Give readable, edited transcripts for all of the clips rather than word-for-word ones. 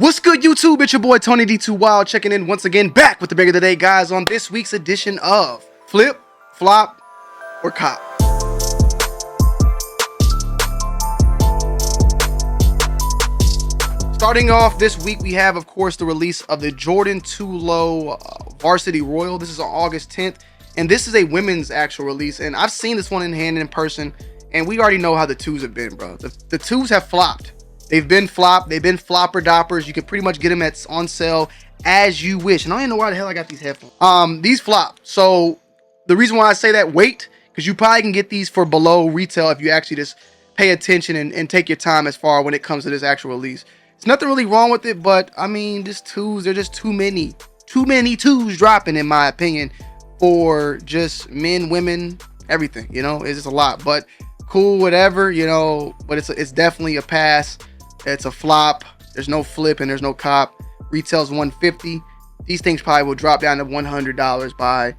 What's good, YouTube? It's your boy Tony D2 Wild checking in once again, back with the big of the day, guys, on this week's edition of Flip, Flop, or Cop. Starting off this week, we have, of course, the release of the Jordan 2 Low Varsity Royal. This is on August 10th, and this is a women's actual release, and I've seen this one in hand in person, and we already know how the twos have been, bro. The twos have flopped. They've been flopped. They've been flopper doppers. You can pretty much get them on sale as you wish. And I don't even know why the hell I got these headphones. These flop. So the reason why I say that, wait, because you probably can get these for below retail if you actually just pay attention and take your time as far when it comes to this actual release. There's nothing really wrong with it, but I mean, these twos, they're just too many twos dropping, in my opinion, for just men, women, everything. You know, it's just a lot. But cool, whatever, you know. But it's definitely a pass. It's a flop. There's no flip and there's no cop. Retail's $150. These things probably will drop down to $100 by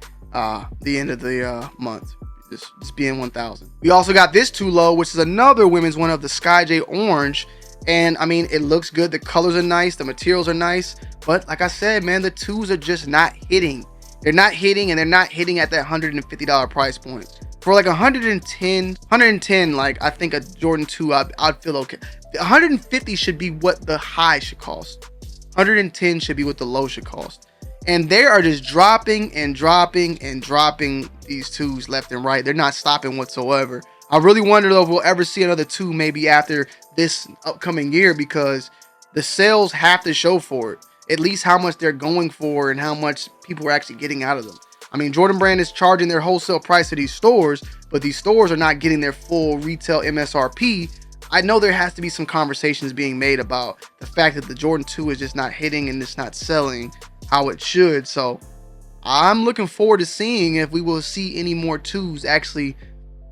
the end of the month. Just being $1,000. We also got this 2 Low, which is another women's one of the Sky J Orange. And I mean, it looks good. The colors are nice. The materials are nice. But like I said, man, the twos are just not hitting. They're not hitting, and they're not hitting at that $150 price point. For like 110, like I think a Jordan 2, I'd feel okay. 150 should be what the high should cost. 110 should be what the low should cost. And they are just dropping and dropping and dropping these twos left and right. They're not stopping whatsoever. I really wonder though if we'll ever see another two maybe after this upcoming year, because the sales have to show for it. At least how much they're going for and how much people are actually getting out of them. I mean, Jordan Brand is charging their wholesale price to these stores, but these stores are not getting their full retail MSRP. I know there has to be some conversations being made about the fact that the Jordan 2 is just not hitting and it's not selling how it should. So I'm looking forward to seeing if we will see any more twos actually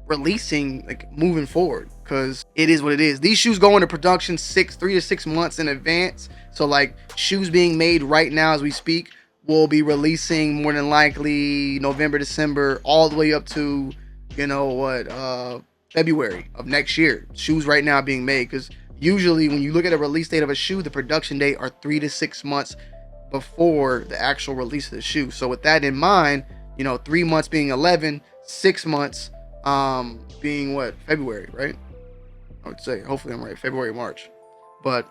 releasing, like moving forward, because it is what it is. These shoes go into production 3 to 6 months in advance. So like shoes being made right now as we speak will be releasing more than likely November, December, all the way up to, you know what, February of next year. Shoes right now being made, because usually when you look at a release date of a shoe, the production date are 3 to 6 months before the actual release of the shoe. So with that in mind, you know, 3 months being 11, 6 months being what, February, right? I would say, hopefully I'm right, February, March. But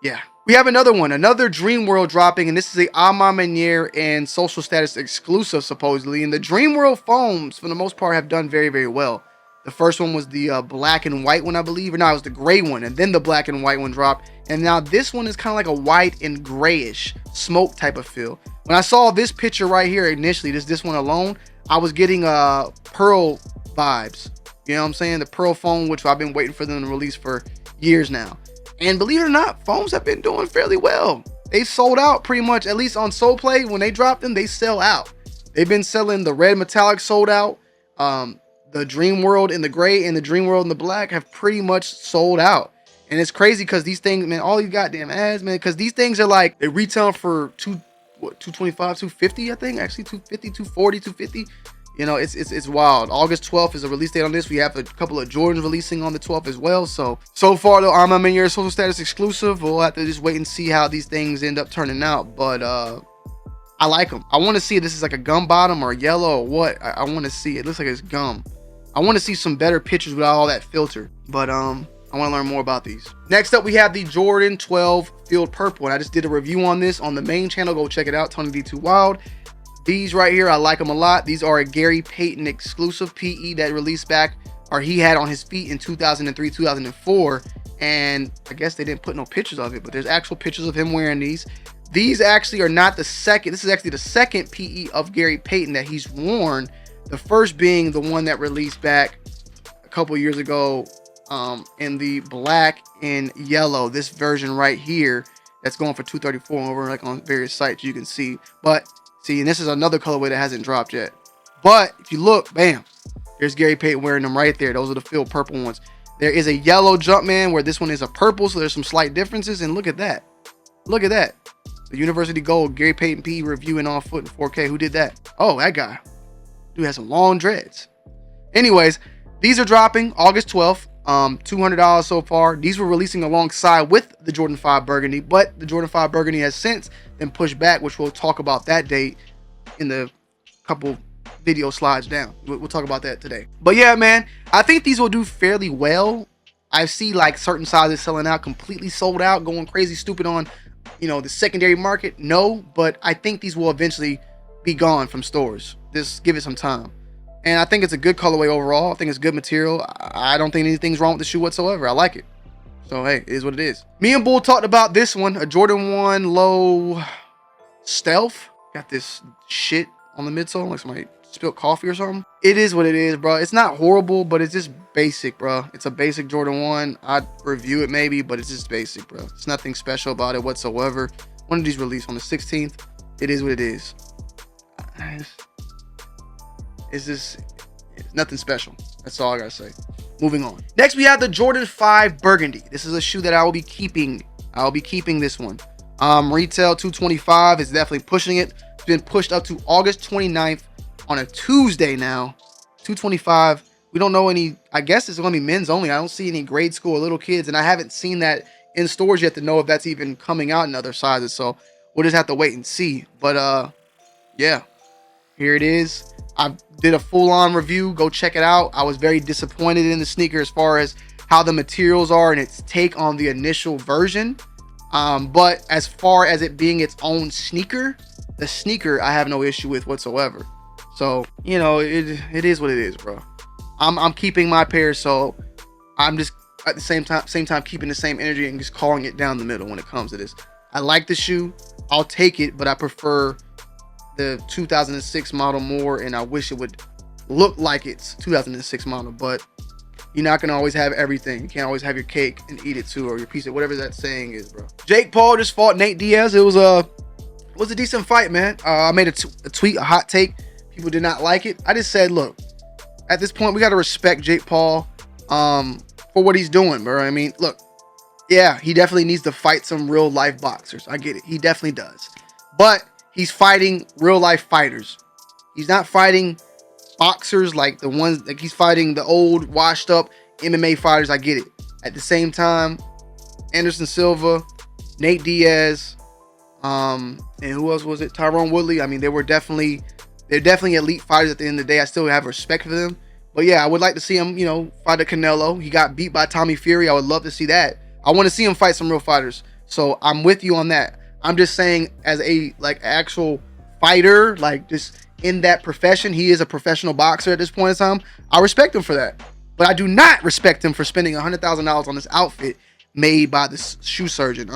yeah, we have another one, another Dream World dropping, and this is a A Ma Maniére and Social Status exclusive, supposedly. And the Dream World foams, for the most part, have done very, very well. The first one was the black and white one, I believe, or no, it was the gray one, and then the black and white one dropped. And now this one is kind of like a white and grayish smoke type of feel. When I saw this picture right here initially, this one alone, I was getting pearl vibes. You know what I'm saying? The pearl foam, which I've been waiting for them to release for years now. And believe it or not, foams have been doing fairly well. They sold out pretty much, at least on Soul Play. When they drop them, they sell out. They've been selling the red metallic sold out. The Dream World in the gray and the Dream World in the black have pretty much sold out. And it's crazy because these things, man, all these goddamn ads, man, because these things are like, they retail for $225, $250, I think, actually $250, $240, $250. You know, it's wild. August 12th is a release date on this. We have a couple of Jordans releasing on the 12th as well. So far, though, A Ma Maniére Social Status exclusive. We'll have to just wait and see how these things end up turning out. But I like them. I want to see if this is like a gum bottom or yellow or what. I want to see. It looks like it's gum. I want to see some better pictures without all that filter. But I want to learn more about these. Next up, we have the Jordan 12 Field Purple. And I just did a review on this on the main channel. Go check it out, Tony D2 Wild. These right here, I like them a lot. These are a Gary Payton exclusive PE that released back, or he had on his feet in 2003, 2004. And I guess they didn't put no pictures of it, but there's actual pictures of him wearing these. These actually are not the second. This is actually the second PE of Gary Payton that he's worn. The first being the one that released back a couple years ago in the black and yellow. This version right here that's going for $234 over like on various sites you can see. But see, and this is another colorway that hasn't dropped yet. But if you look, bam, there's Gary Payton wearing them right there. Those are the Field Purple ones. There is a yellow Jumpman where this one is a purple, so there's some slight differences. And look at that. Look at that. The University Gold Gary Payton P reviewing on foot in 4K. Who did that? Oh, that guy. Dude has some long dreads. Anyways, These are dropping August 12th. $200 so far. These were releasing alongside with the Jordan 5 Burgundy, but the Jordan 5 Burgundy has since been pushed back, which we'll talk about that date in the couple video slides down. We'll talk about that today. But yeah, man, I think these will do fairly well. I see like certain sizes selling out, completely sold out, going crazy stupid on, you know, the secondary market. No, but I think these will eventually be gone from stores. Just give it some time. And I think it's a good colorway overall. I think it's good material. I don't think anything's wrong with the shoe whatsoever. I like it. So hey, it is what it is. Me and Bull talked about this one, a Jordan 1 Low Stealth. Got this shit on the midsole, like somebody spilled coffee or something. It is what it is, bro. It's not horrible, but it's just basic, bro. It's a basic Jordan 1. I'd review it maybe, but it's just basic, bro. It's nothing special about it whatsoever. One of these released on the 16th. It is what it is. It's nothing special. That's all I gotta say. Moving on. Next, we have the Jordan 5 Burgundy. This is a shoe that I will be keeping. I'll be keeping this one. Retail $225 is definitely pushing it. It's been pushed up to August 29th on a Tuesday now. $225. We don't know any. I guess it's gonna be men's only. I don't see any grade school or little kids, and I haven't seen that in stores yet to know if that's even coming out in other sizes. So we'll just have to wait and see. But yeah, here it is. I did a full-on review. Go check it out. I was very disappointed in the sneaker as far as how the materials are and its take on the initial version. But as far as it being its own sneaker, the sneaker I have no issue with whatsoever. So, you know, it is what it is, bro. I'm keeping my pair, so I'm just at the same time keeping the same energy and just calling it down the middle when it comes to this. I like the shoe. I'll take it, but I prefer the 2006 model more, and I wish it would look like it's 2006 model, but you're not gonna always have everything. You can't always have your cake and eat it too, or your piece of whatever that saying is, bro. Jake Paul just fought Nate Diaz. It was a decent fight, man. I made a tweet, a hot take. People did not like it. I just said, look, at this point we got to respect Jake Paul for what he's doing, bro. I mean, look, yeah, he definitely needs to fight some real life boxers. I get it. He definitely does. But he's fighting real life fighters. He's not fighting boxers like the ones, like he's fighting the old washed up MMA fighters. I get it. At the same time, Anderson Silva, Nate Diaz, and who else was it? Tyrone Woodley. I mean, they're definitely elite fighters at the end of the day. I still have respect for them. But yeah, I would like to see him, you know, fight a Canelo. He got beat by Tommy Fury. I would love to see that. I want to see him fight some real fighters. So I'm with you on that. I'm just saying, as a like actual fighter, like just in that profession, he is a professional boxer at this point in time. I respect him for that, but I do not respect him for spending $100,000 on this outfit made by the shoe surgeon.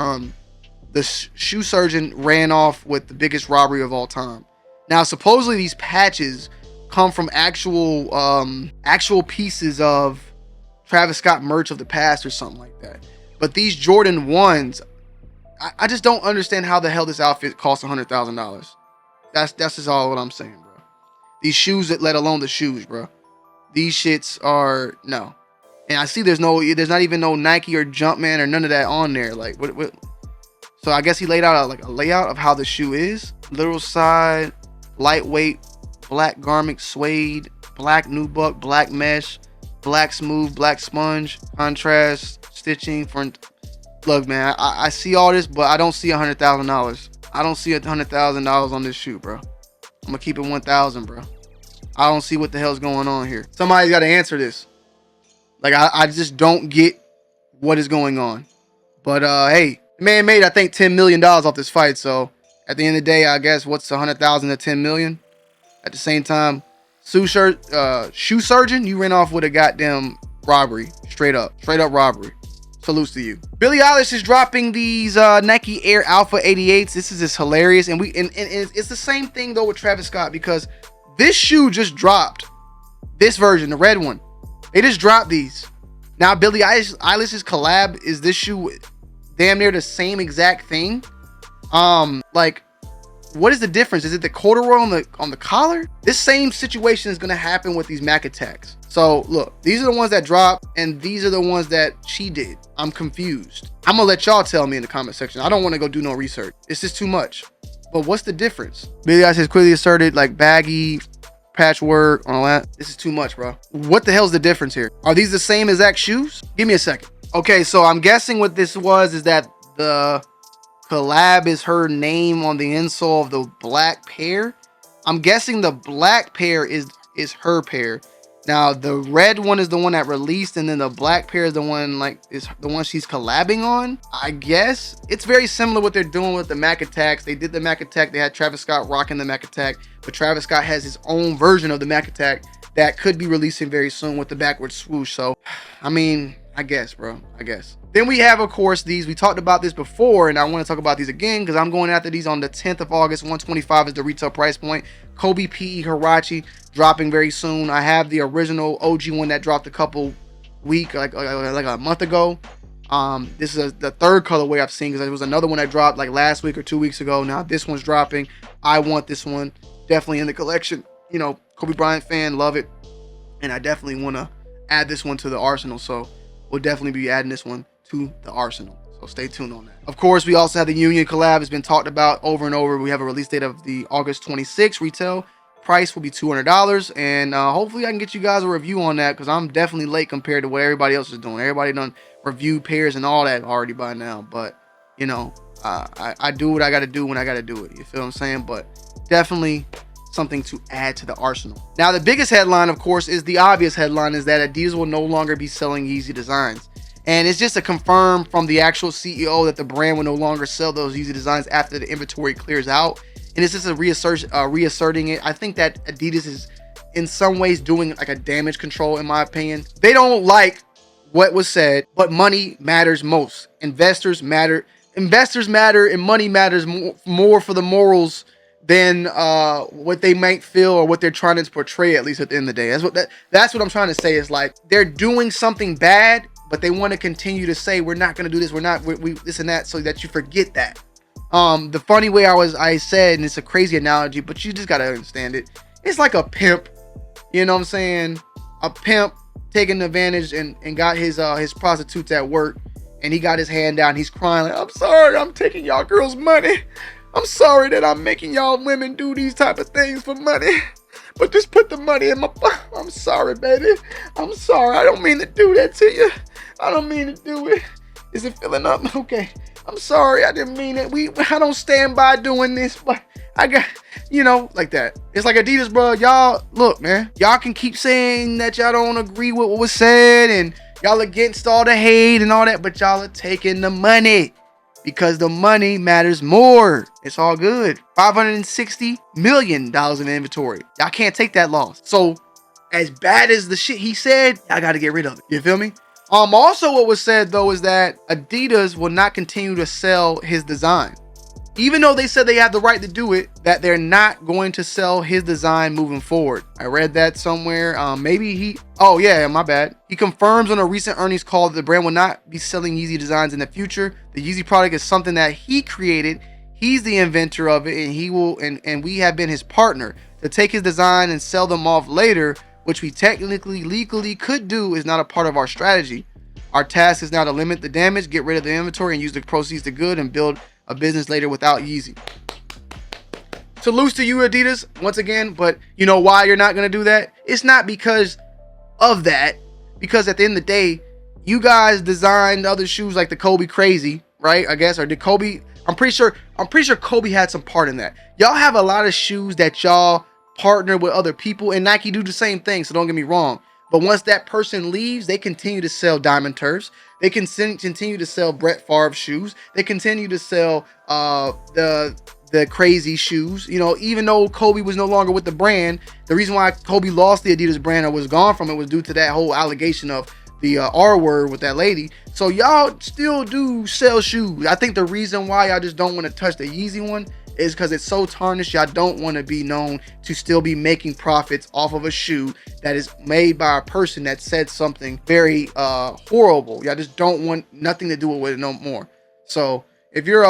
The shoe surgeon ran off with the biggest robbery of all time. Now, supposedly these patches come from actual pieces of Travis Scott merch of the past or something like that. But these Jordan 1s, I just don't understand how the hell this outfit costs $100,000. That's just all what I'm saying, bro. These shoes, let alone the shoes, bro. These shits are no. And I see there's not even no Nike or Jumpman or none of that on there. Like what? So I guess he laid out like a layout of how the shoe is. Literal side, lightweight, black garment, suede, black nubuck, black mesh, black smooth, black sponge, contrast, stitching. Look, man, I see all this, but I don't see $100,000. I don't see $100,000 on this shoe, bro. I'm gonna keep it 1,000, bro. I don't see what the hell's going on here. Somebody's got to answer this. Like, I just don't get what is going on. But hey, the man made, I think, $10 million off this fight. So at the end of the day, I guess what's 100,000 to 10 million? At the same time, shoe surgeon, you ran off with a goddamn robbery, straight up robbery. Salutes to you. Billie Eilish is dropping these Nike Air Alpha 88s. This is just hilarious, and it's the same thing though with Travis Scott, because this shoe just dropped. This version, the red one, they just dropped these. Now Billie Eilish's collab is this shoe, damn near the same exact thing. Like, what is the difference? Is it the corduroy on the collar? This same situation is gonna happen with these Mac Attacks. So look, these are the ones that dropped, and these are the ones that she did. I'm confused. I'm gonna let y'all tell me in the comment section. I don't want to go do no research. It's just too much. But what's the difference? Billie Eilish has clearly asserted like baggy patchwork, all that. This is too much, bro. What the hell's the difference here? Are these the same exact shoes? Give me a second. Okay, so I'm guessing what this was is that the collab is her name on the insole of the black pair. I'm guessing the black pair is her pair. Now the red one is the one that released, and then the black pair is the one is the one she's collabing on. I guess it's very similar what they're doing with the Mac Attacks. They did the Mac Attack. They had Travis Scott rocking the Mac Attack, but Travis Scott has his own version of the Mac Attack that could be releasing very soon with the backward swoosh. So, I mean, I guess, bro. I guess. Then we have, of course, these. We talked about this before, and I want to talk about these again because I'm going after these on the 10th of August. $125 is the retail price point. Kobe PE Huarache dropping very soon. I have the original OG one that dropped a couple weeks, like a month ago. This is the third colorway I've seen because there was another one that dropped like last week or 2 weeks ago. Now this one's dropping. I want this one definitely in the collection. You know, Kobe Bryant fan, love it, and I definitely want to add this one to the arsenal. So we'll definitely be adding this one to the arsenal. So stay tuned on that. Of course, we also have the Union collab. It's been talked about over and over. We have a release date of the August 26th. Retail price will be $200, and hopefully I can get you guys a review on that because I'm definitely late compared to what everybody else is doing. Everybody done review pairs and all that already by now, but you know, I do what I got to do when I got to do it. You feel what I'm saying? But definitely something to add to the arsenal. Now, the biggest headline, of course, is the obvious headline, is that Adidas will no longer be selling Yeezy designs. And it's just a confirm from the actual CEO that the brand will no longer sell those Yeezy designs after the inventory clears out. And it's just a reasserting it. I think that Adidas is in some ways doing like a damage control, in my opinion. They don't like what was said, but money matters most. Investors matter, and money matters more for the morals than what they might feel or what they're trying to portray, at least at the end of the day. That's what I'm trying to say, is like they're doing something bad, but they want to continue to say we're not going to do this, we this and that, so that you forget that. The funny way I said, and it's a crazy analogy, but you just got to understand it. It's like a pimp, you know what I'm saying? A pimp taking advantage and got his prostitutes at work, and he got his hand down. He's crying like, I'm sorry, I'm taking y'all girls' money. I'm sorry that I'm making y'all women do these type of things for money, but just put the money in my... I'm sorry, baby. I'm sorry. I don't mean to do that to you. I don't mean to do it. Is it filling up? Okay. I'm sorry. I didn't mean it. I don't stand by doing this, but I got, you know, like that. It's like Adidas, bro. Y'all, look, man. Y'all can keep saying that y'all don't agree with what was said and y'all against all the hate and all that, but y'all are taking the money. Because the money matters more. It's all good. $560 million in inventory. Y'all can't take that loss. So, as bad as the shit he said, I got to get rid of it. You feel me? Also, what was said though is that Adidas will not continue to sell his design. Even though they said they have the right to do it, that they're not going to sell his design moving forward. I read that somewhere. Oh yeah, my bad. He confirms on a recent earnings call that the brand will not be selling Yeezy designs in the future. The Yeezy product is something that he created. He's the inventor of it, and he will, and we have been his partner. To take his design and sell them off later, which we technically, legally could do, is not a part of our strategy. Our task is now to limit the damage, get rid of the inventory, and use the proceeds to good and build a business later without Yeezy. Salute to you, Adidas, once again. But you know why you're not going to do that? It's not because of that. Because at the end of the day, you guys designed other shoes like the Kobe Crazy, right? I guess, or did Kobe? I'm pretty sure Kobe had some part in that. Y'all have a lot of shoes that y'all partner with other people, and Nike do the same thing. So don't get me wrong. But once that person leaves, they continue to sell Diamond Turfs. They can continue to sell Brett Favre shoes. They continue to sell the crazy shoes. You know, even though Kobe was no longer with the brand, the reason why Kobe lost the Adidas brand or was gone from it was due to that whole allegation of the R word with that lady. So y'all still do sell shoes. I think the reason why y'all just don't want to touch the Yeezy one is because it's so tarnished. Y'all don't want to be known to still be making profits off of a shoe that is made by a person that said something very horrible. Y'all just don't want nothing to do with it no more. So if you're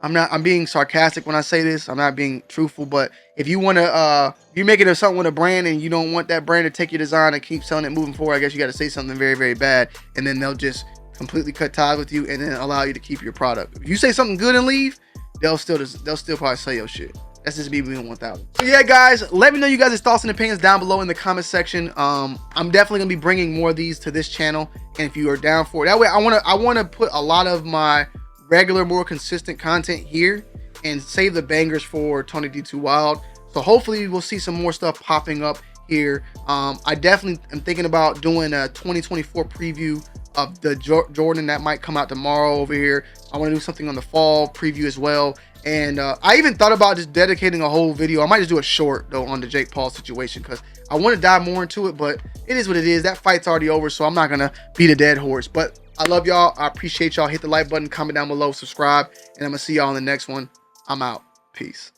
I'm being sarcastic when I say this. I'm not being truthful, but if you want to you're making it something with a brand and you don't want that brand to take your design and keep selling it moving forward, I guess you got to say something very, very bad, and then they'll just completely cut ties with you and then allow you to keep your product. If you say something good and leave, they'll still probably sell your shit. That's just me being 1000. So yeah, guys, let me know you guys' thoughts and opinions down below in the comment section. I'm definitely gonna be bringing more of these to this channel, and if you are down for it, that way I wanna put a lot of my regular, more consistent content here and save the bangers for Tony D2 Wild. So hopefully we'll see some more stuff popping up here. I definitely am thinking about doing a 2024 preview of the Jordan that might come out tomorrow over here. I want to do something on the fall preview as well. And I even thought about just dedicating a whole video. I might just do a short though on the Jake Paul situation, because I want to dive more into it, but it is what it is. That fight's already over, so I'm not gonna beat a dead horse. But I love y'all. I appreciate y'all. Hit the like button, comment down below, subscribe, and I'm gonna see y'all in the next one. I'm out. Peace.